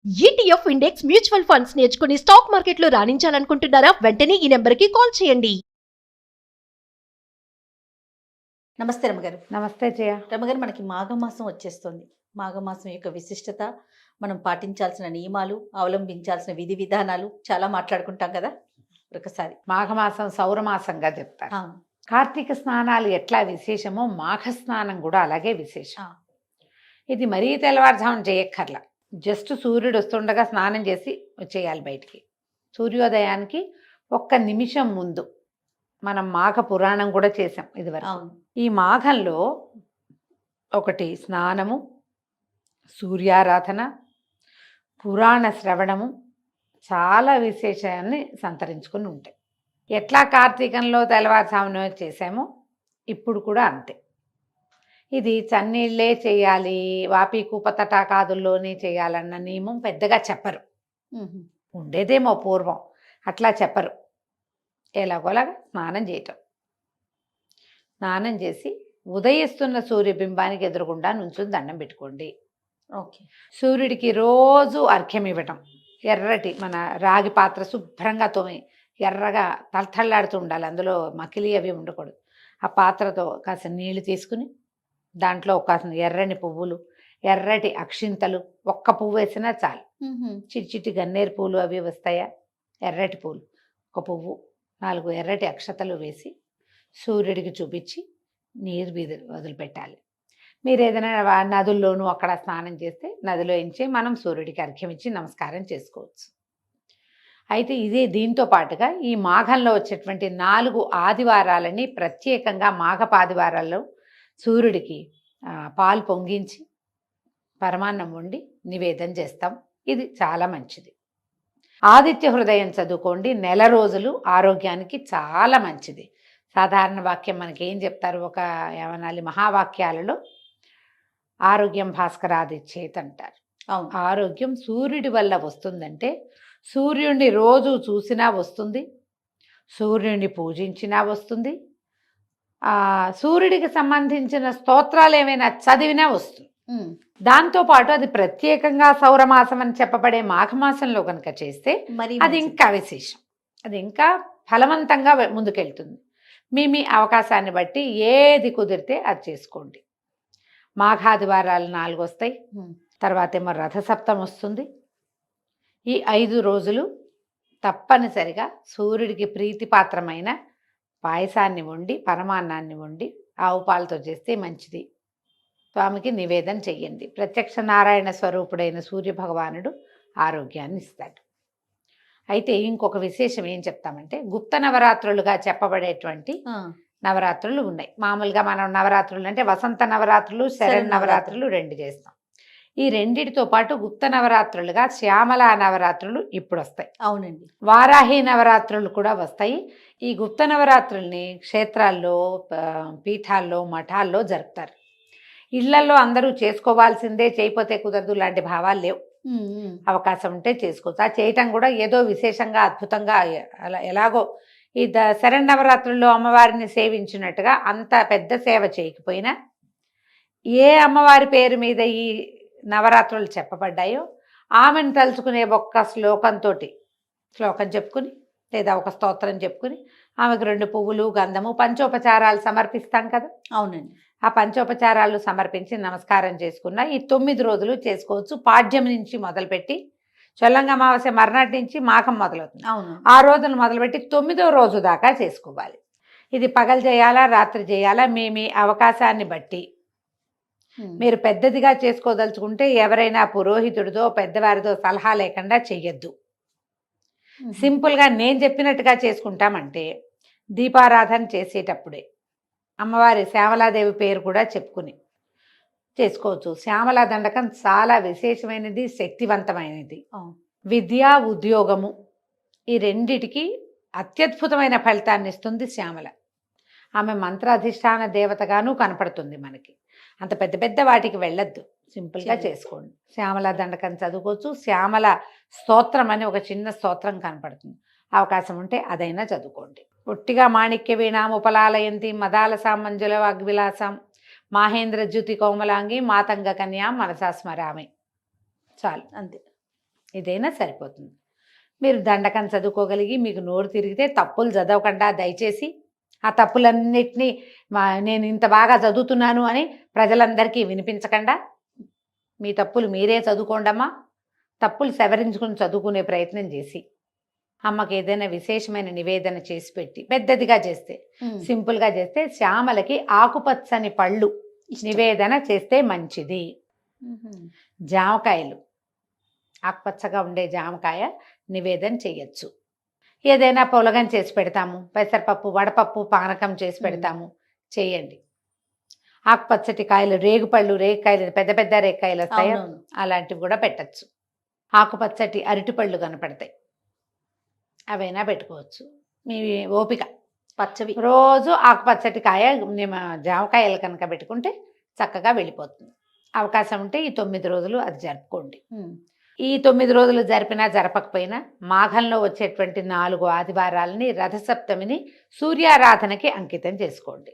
ETF index mutual funds నేర్చుకుని stock మార్కెట్లో రాణించాలనుకుంటున్నారా? వెంటనే ఈ నెంబర్కి కాల్ చేయండి. నమస్తే రమగారు. నమస్తే జయ. రమగారు, మనకి మాఘమాసం వచ్చేస్తుంది. మాఘమాసం యొక్క విశిష్టత, మనం పాటించాల్సిన నియమాలు, అవలంబించాల్సిన విధి విధానాలు చాలా మాట్లాడుకుంటాం కదా. ఒకసారి మాఘమాసం సౌరమాసంగా చెప్తారు. కార్తీక స్నానాలు ఎట్లా విశేషమో మాఘ స్నానం కూడా అలాగే విశేషం. ఇది మరీ తెల్లవారుజామున చేయక్కర్లా, జస్ట్ సూర్యుడు వస్తుండగా స్నానం చేసి వచ్చేయాలి బయటికి. సూర్యోదయానికి ఒక్క నిమిషం ముందు మనం మాఘ పురాణం కూడా చేసాం ఇదివరకు. ఈ మాఘంలో ఒకటి స్నానము, సూర్యారాధన, పురాణ శ్రవణము చాలా విశేషాన్ని సంతరించుకుని ఉంటాయి. ఎట్లా కార్తీకంలో తెల్లవారుజామున చేసామో ఇప్పుడు కూడా అంతే. ఇది చన్నీళ్ళే చేయాలి, వాపి కూప తటాకాదుల్లోనే చేయాలన్న నియమం పెద్దగా చెప్పరు. ఉండేదేమో పూర్వం, అట్లా చెప్పరు. ఎలాగోలాగా స్నానం చేయటం, స్నానం చేసి ఉదయిస్తున్న సూర్యబింబానికి ఎదురుగుండా నుంచుని దండం పెట్టుకోండి. ఓకే. సూర్యుడికి రోజు అర్ఘ్యం ఇవ్వటం. ఎర్రటి మన రాగి పాత్ర శుభ్రంగా తోమి ఎర్రగా తలతళ్ళాడుతూ ఉండాలి, అందులో మకిలి అవి ఉండకూడదు. ఆ పాత్రతో కాస్త నీళ్లు తీసుకుని దాంట్లో కాస్త ఎర్రని పువ్వులు, ఎర్రటి అక్షింతలు, ఒక్క పువ్వు వేసినా చాలు. చిట్టి గన్నేరు పూలు అవి వస్తాయా, ఎర్రటి పూలు ఒక పువ్వు, 4 ఎర్రటి అక్షతలు వేసి సూర్యుడికి చూపించి నీరు వదిలిపెట్టాలి. మీరు ఏదైనా నదుల్లోనూ అక్కడ స్నానం చేస్తే నదిలో ఎంచి మనం సూర్యుడికి అర్ఘ్యం ఇచ్చి నమస్కారం చేసుకోవచ్చు. అయితే ఇదే దీంతో పాటుగా ఈ మాఘంలో వచ్చేటువంటి 4 ఆదివారాలని ప్రత్యేకంగా మాఘపాదివారాల్లో సూర్యుడికి పాలు పొంగించి పరమాన్నం వండి నివేదన చేస్తాం. ఇది చాలా మంచిది. ఆదిత్య హృదయం చదువుకోండి, నెల రోజులు ఆరోగ్యానికి చాలా మంచిది. సాధారణ వాక్యం మనకి ఏం చెప్తారు, ఒక ఏమనాలి, మహావాక్యాలలో ఆరోగ్యం భాస్కరాదిచ్చేత్ అంటారు. ఆరోగ్యం సూర్యుడి వల్ల వస్తుందంటే సూర్యుడిని రోజు చూసినా వస్తుంది, సూర్యుడిని పూజించినా వస్తుంది, సూర్యుడికి సంబంధించిన స్తోత్రాలు ఏమైనా చదివినా వస్తుంది. దాంతోపాటు అది ప్రత్యేకంగా సౌరమాసం అని చెప్పబడే మాఘమాసంలో కనుక చేస్తే అది ఇంకా విశేషం, అది ఇంకా ఫలవంతంగా ముందుకెళ్తుంది. మీ అవకాశాన్ని బట్టి ఏది కుదిరితే అది చేసుకోండి. మాఘాదివారాలు 4 వస్తాయి, తర్వాత ఏమో రథసప్తం వస్తుంది. ఈ 5 రోజులు తప్పనిసరిగా సూర్యుడికి ప్రీతిపాత్రమైన పాయసాన్ని వండి, పరమాన్నాన్ని వండి ఆవు పాలతో చేస్తే మంచిది. స్వామికి నివేదన చెయ్యండి. ప్రత్యక్ష నారాయణ స్వరూపుడైన సూర్యభగవానుడు ఆరోగ్యాన్ని ఇస్తాడు. అయితే ఇంకొక విశేషం ఏం చెప్తామంటే, గుప్త నవరాత్రులుగా చెప్పబడేటువంటి నవరాత్రులు ఉన్నాయి. మామూలుగా మనం నవరాత్రులు అంటే వసంత నవరాత్రులు, శరన్నవరాత్రులు 2 చేస్తాం. ఈ రెండిటితో పాటు గుప్త నవరాత్రులుగా శ్యామల నవరాత్రులు ఇప్పుడు వస్తాయి. అవునండి. వారాహి నవరాత్రులు కూడా వస్తాయి. ఈ గుప్త నవరాత్రుల్ని క్షేత్రాల్లో, పీఠాల్లో, మఠాల్లో జరుపుతారు. ఇళ్లలో అందరూ చేసుకోవాల్సిందే, చేయకపోతే కుదరదు లాంటి భావాలు లేవు. అవకాశం ఉంటే చేసుకోవచ్చు. ఆ చేయటం కూడా ఏదో విశేషంగా అద్భుతంగా అలా ఎలాగో ఈ శరన్నవరాత్రుల్లో అమ్మవారిని సేవించినట్టుగా అంత పెద్ద సేవ చేయకపోయినా ఏ అమ్మవారి పేరు మీద ఈ నవరాత్రులు చెప్పబడ్డాయో ఆమెను తలుచుకునే ఒక్క శ్లోకం చెప్పుకుని లేదా ఒక స్తోత్రం చెప్పుకుని ఆమెకు 2 పువ్వులు, గంధము, పంచోపచారాలు సమర్పిస్తాం కదా. అవునండి. ఆ పంచోపచారాలు సమర్పించి నమస్కారం చేసుకున్న ఈ 9 రోజులు చేసుకోవచ్చు. పాడ్యం నుంచి మొదలుపెట్టి చొల్లంగ అమావాస్య మర్నాటి నుంచి మాఘం మొదలవుతుంది. అవును. ఆ రోజును మొదలుపెట్టి 9వ రోజు దాకా చేసుకోవాలి. ఇది పగలు చేయాలా, రాత్రి చేయాలా, మీ అవకాశాన్ని బట్టి. మీరు పెద్దదిగా చేసుకోదలుచుకుంటే ఎవరైనా పురోహితుడితో, పెద్దవారితో సలహా లేకుండా చెయ్యొద్దు. సింపుల్గా నేను చెప్పినట్టుగా చేసుకుంటామంటే దీపారాధన చేసేటప్పుడే అమ్మవారి శ్యామలాదేవి పేరు కూడా చెప్పుకుని చేసుకోవచ్చు. శ్యామలా దండకం చాలా విశేషమైనది, శక్తివంతమైనది. విద్య, ఉద్యోగము ఈ రెండిటికి అత్యద్భుతమైన ఫలితాన్ని ఇస్తుంది శ్యామల. ఆమె మంత్రాధిష్టాన దేవతగాను కనపడుతుంది మనకి. అంత పెద్ద పెద్ద వాటికి వెళ్ళొద్దు, సింపుల్గా చేసుకోండి. శ్యామల దండకం చదువుకోవచ్చు. శ్యామల స్తోత్రం అని ఒక చిన్న స్తోత్రం కనపడుతుంది, అవకాశం ఉంటే అదైనా చదువుకోండి. ఒట్టిగా మాణిక్య వీణాముపలాలయంతి మదాల సామంజుల వాగ్విలాసం మాహేంద్ర జ్యుతి కోమలాంగి మాతంగ కన్యా మనసా స్మరామి చాలు, అంతే. ఇదైనా సరిపోతుంది. మీరు దండకం చదువుకోగలిగి మీకు నోరు తిరిగితే తప్పులు చదవకుండా దయచేసి ఆ తప్పులన్నిటినీ నేను ఇంత బాగా చదువుతున్నాను అని ప్రజలందరికీ వినిపించకుండా మీ తప్పులు మీరే చదువుకోండమ్మా, తప్పులు సవరించుకుని చదువుకునే ప్రయత్నం చేసి అమ్మకి ఏదైనా విశేషమైన నివేదన చేసి పెట్టి, పెద్దదిగా చేస్తే, సింపుల్గా చేస్తే శ్యామలకి ఆకుపచ్చని పళ్ళు నివేదన చేస్తే మంచిది. జామకాయలు, ఆకుపచ్చగా ఉండే జామకాయ నివేదన చేయొచ్చు. ఏదైనా పొలగం చేసి పెడతాము, పెసరపప్పు వడపప్పు పానకం చేసి పెడతాము, చేయండి. ఆకుపచ్చటి కాయలు, రేగుపళ్ళు, రేగికాయలు, పెద్ద పెద్ద రేగికాయలు వస్తాయి, అలాంటివి కూడా పెట్టచ్చు. ఆకుపచ్చటి అరటిపళ్ళు కనపడతాయి, అవైనా పెట్టుకోవచ్చు. మీ ఓపిక. పచ్చవి రోజు ఆకుపచ్చటి కాయ జామకాయలు కనుక పెట్టుకుంటే చక్కగా వెళ్ళిపోతుంది. అవకాశం ఉంటే ఈ 9 రోజులు అది జరుపుకోండి. ఈ 9 రోజులు జరిపినా జరపకపోయినా మాఘంలో వచ్చేటువంటి 4 ఆదివారాలని, రథసప్తమిని సూర్యారాధనకి అంకితం చేసుకోండి.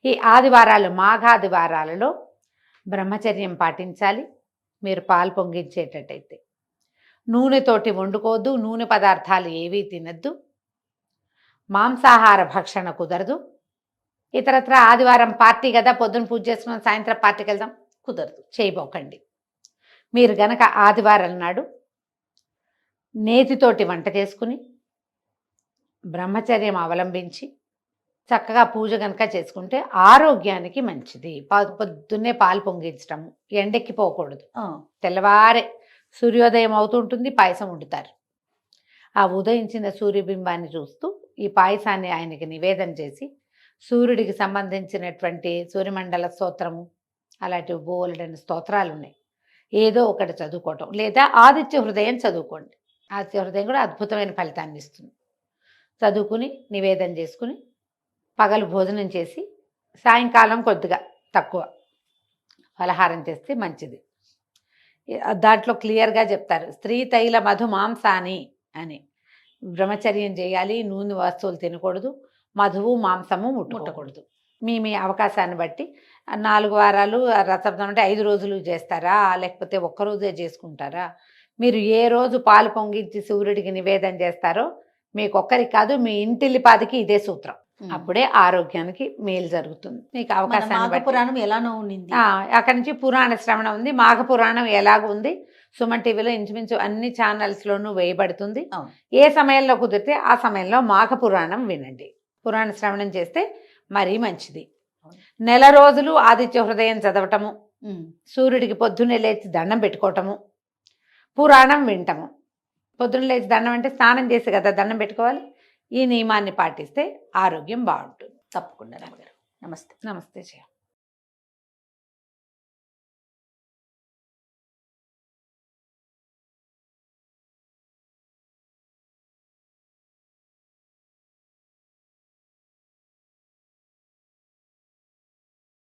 ఈ ఆదివారాలు, మాఘాదివారాలలో బ్రహ్మచర్యం పాటించాలి. మీరు పాలు పొంగించేటట్టయితే నూనెతోటి వండుకోవద్దు, నూనె పదార్థాలు ఏవీ తినద్దు, మాంసాహార భక్షణ కుదరదు. ఇతరత్ర ఆదివారం పార్టీ కదా, పొద్దున్న పూజ చేసుకుని సాయంత్రం పార్టీకి వెళ్దాం, కుదరదు, చేయబోకండి. మీరు గనక ఆదివారం నాడు నేతితోటి వంట చేసుకుని బ్రహ్మచర్యం అవలంబించి చక్కగా పూజ కనుక చేసుకుంటే ఆరోగ్యానికి మంచిది. పొద్దున్నే పాలు పొంగించటము, ఎండెక్కిపోకూడదు. తెల్లవారే సూర్యోదయం అవుతుంటుంది, పాయసం వండుతారు. ఆ ఉదయించిన సూర్యబింబాన్ని చూస్తూ ఈ పాయసాన్ని ఆయనకి నివేదన చేసి, సూర్యుడికి సంబంధించినటువంటి సూర్యమండల స్తోత్రము, అలాంటి బోలెడని స్తోత్రాలు ఉన్నాయి, ఏదో ఒకటి చదువుకోవటం, లేదా ఆదిత్య హృదయం చదువుకోండి. ఆదిత్య హృదయం కూడా అద్భుతమైన ఫలితాన్ని ఇస్తుంది. చదువుకుని నివేదన చేసుకుని పగలు భోజనం చేసి సాయంకాలం కొద్దిగా తక్కువ ఫలహారం చేస్తే మంచిది. దాంట్లో క్లియర్గా చెప్తారు, స్త్రీ తైల మధు మాంసాని అని. బ్రహ్మచర్యం చేయాలి, నూనె వస్తువులు తినకూడదు, మధువు మాంసము ముట్టకూడదు. మీ అవకాశాన్ని బట్టి 4 వారాలు రథసప్తమి అంటే 5 రోజులు చేస్తారా, లేకపోతే ఒక్కరోజే చేసుకుంటారా? మీరు ఏ రోజు పాలు పొంగించి సూర్యుడికి నివేదన చేస్తారో మీకు ఒక్కరికి కాదు, మీ ఇంటిల్లిపాదికి ఇదే సూత్రం. అప్పుడే ఆరోగ్యానికి మేలు జరుగుతుంది. మీకు అవకాశాన్ని పురాణం ఎలానో ఉంది, అక్కడి నుంచి పురాణ శ్రవణం ఉంది. మాఘ పురాణం ఎలాగ ఉంది, సుమన్ టీవీలో ఇంచుమించు అన్ని ఛానల్స్లోనూ వేయబడుతుంది. ఏ సమయంలో కుదిరితే ఆ సమయంలో మాఘ పురాణం వినండి. పురాణ శ్రవణం చేస్తే మరీ మంచిది. నెల రోజులు ఆదిత్య హృదయం చదవటము, సూర్యుడికి పొద్దున్నే లేచి దండం పెట్టుకోవటము, పురాణం వింటము. పొద్దున్న లేచి దండం అంటే స్నానం చేసి కదా దండం పెట్టుకోవాలి. ఈ నియమాన్ని పాటిస్తే ఆరోగ్యం బాగుంటుంది. తప్పకుండా. నమస్తే. నమస్తే.